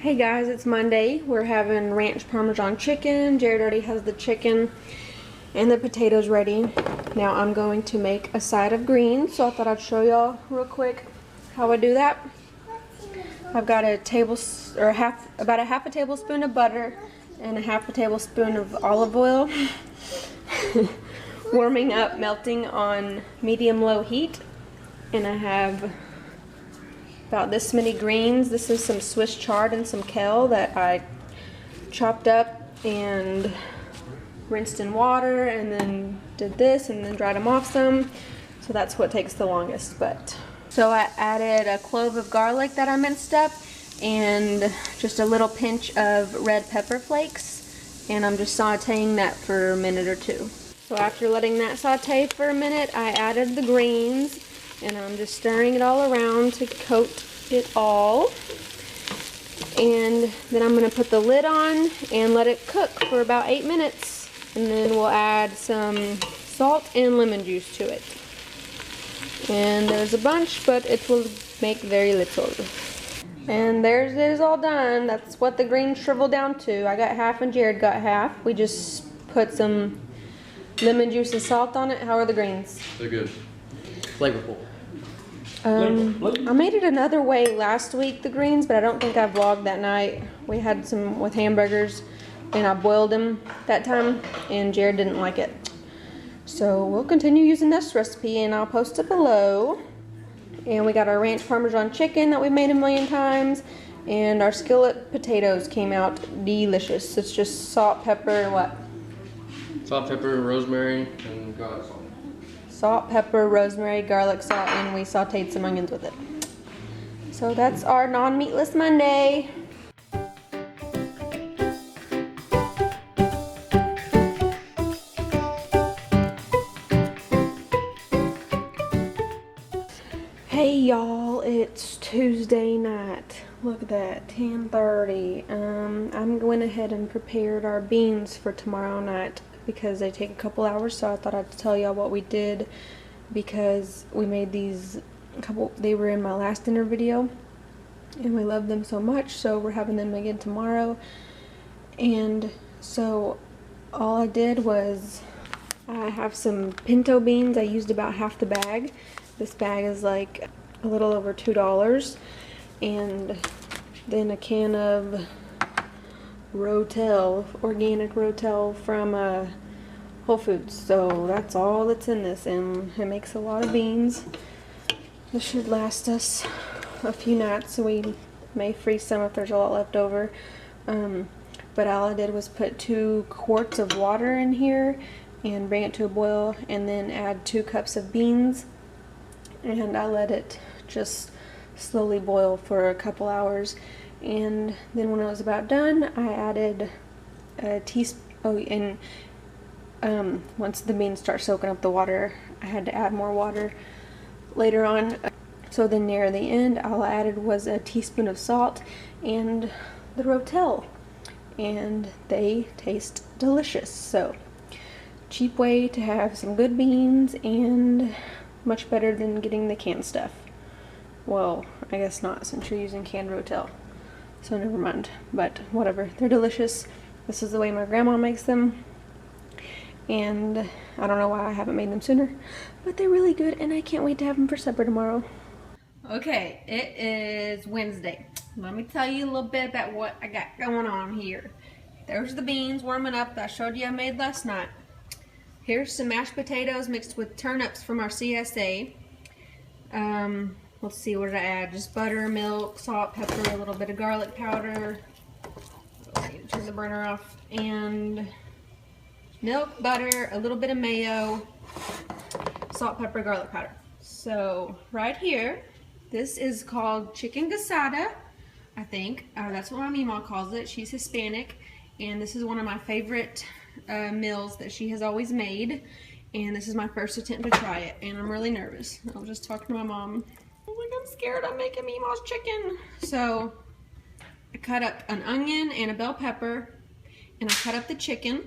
Hey guys, it's Monday. We're having ranch parmesan chicken. Jared already has the chicken and the potatoes ready. Now I'm going to make a side of greens, so I thought I'd show y'all real quick how I do that. I've got about a half a tablespoon of butter and a half a tablespoon of olive oil warming up, melting on medium-low heat. And I have about this many greens. This is some Swiss chard and some kale that I chopped up and rinsed in water, and then did this and then dried them off some. So that's what takes the longest. So I added a clove of garlic that I minced up and just a little pinch of red pepper flakes, and I'm just sauteing that for a minute or two. So after letting that saute for a minute, I added the greens. And I'm just stirring it all around to coat it all. And then I'm going to put the lid on and let it cook for about 8 minutes. And then we'll add some salt and lemon juice to it. And there's a bunch, but it will make very little. And there's it is all done. That's what the greens shriveled down to. I got half and Jared got half. We just put some lemon juice and salt on it. How are the greens? They're good. Flavorful. I made it another way last week, the greens, but I don't think I vlogged that night. We had some with hamburgers, and I boiled them that time, and Jared didn't like it. So we'll continue using this recipe, and I'll post it below. And we got our ranch parmesan chicken that we made a million times, and our skillet potatoes came out delicious. It's just salt, pepper, and what? Salt, pepper, rosemary, and garlic salt. Salt, pepper, rosemary, garlic salt, and we sauteed some onions with it. So that's our non-meatless Monday. Hey y'all, it's Tuesday night. Look at that, 10:30. I'm going ahead and prepared our beans for tomorrow night, because they take a couple hours, so I thought I'd tell y'all what we did, because we made these they were in my last dinner video and we love them so much, so we're having them again tomorrow. And so all I did was, I have some pinto beans. I used about half the bag. This bag is like a little over $2, and then a can of Rotel, organic Rotel from Whole Foods. So that's all that's in this, and it makes a lot of beans. This should last us a few nights, so we may freeze some if there's a lot left over. But all I did was put 2 quarts of water in here and bring it to a boil, and then add 2 cups of beans, and I let it just slowly boil for a couple hours. And then when it was about done, I added a teaspoon. Once the beans start soaking up the water, I had to add more water later on. So then near the end, all I added was a teaspoon of salt and the Rotel, and they taste delicious. So cheap way to have some good beans, and much better than getting the canned stuff. Well, I guess not, since you're using canned Rotel. So never mind, but whatever, they're delicious. This is the way my grandma makes them, and I don't know why I haven't made them sooner, but they're really good, and I can't wait to have them for supper tomorrow. Okay, it is Wednesday. Let me tell you a little bit about what I got going on here. There's the beans warming up that I showed you I made last night. Here's some mashed potatoes mixed with turnips from our CSA. Let's see, what did I add? Just butter, milk, salt, pepper, a little bit of garlic powder. I need to turn the burner off. And milk, butter, a little bit of mayo, salt, pepper, garlic powder. So right here, this is called chicken guisada, I think. That's what my Mima calls it. She's Hispanic, and this is one of my favorite meals that she has always made. And this is my first attempt to try it, and I'm really nervous. I was just talking to my mom. I'm scared I'm making Mima's chicken. So I cut up an onion and a bell pepper, and I cut up the chicken.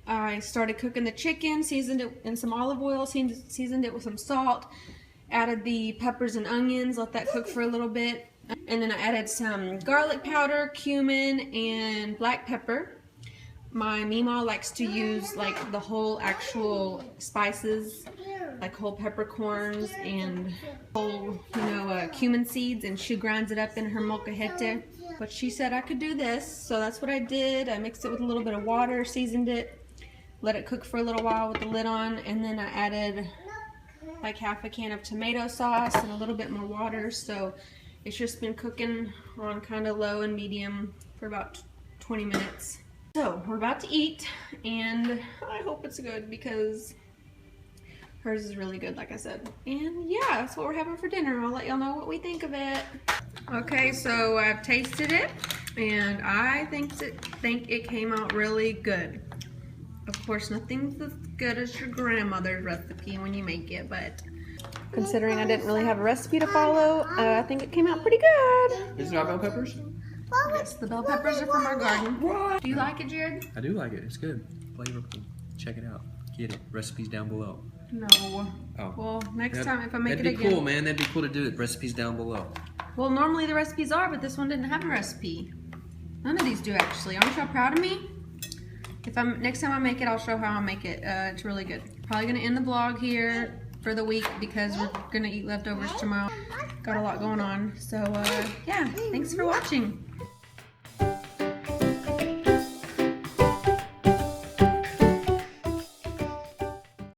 I started cooking the chicken, seasoned it in some olive oil, seasoned it with some salt, added the peppers and onions, let that cook for a little bit. And then I added some garlic powder, cumin, and black pepper. My Meemaw likes to use like the whole actual spices, like whole peppercorns and whole, cumin seeds, and she grinds it up in her molcajete. But she said I could do this, so that's what I did. I mixed it with a little bit of water, seasoned it, let it cook for a little while with the lid on, and then I added like half a can of tomato sauce and a little bit more water. So it's just been cooking on kind of low and medium for about 20 minutes. So we're about to eat, and I hope it's good because hers is really good, like I said. And yeah, that's what we're having for dinner. I'll let y'all know what we think of it. Okay, so I've tasted it, and I think it came out really good. Of course, nothing's as good as your grandmother's recipe when you make it, but considering I didn't really have a recipe to follow, I think it came out pretty good. Is it got bell peppers? Yes, the bell peppers are from our garden. What? Do you like it, Jared? I do like it. It's good. Flavorful. Check it out. Get it. Recipes down below. No. Oh. Well, next time if I make it again. That'd be cool, man. That'd be cool to do it. Recipes down below. Well, normally the recipes are, but this one didn't have a recipe. None of these do, actually. Aren't y'all proud of me? Next time I make it, I'll show how I make it. It's really good. Probably gonna end the vlog here for the week because we're gonna eat leftovers tomorrow. Got a lot going on. So yeah, thanks for watching.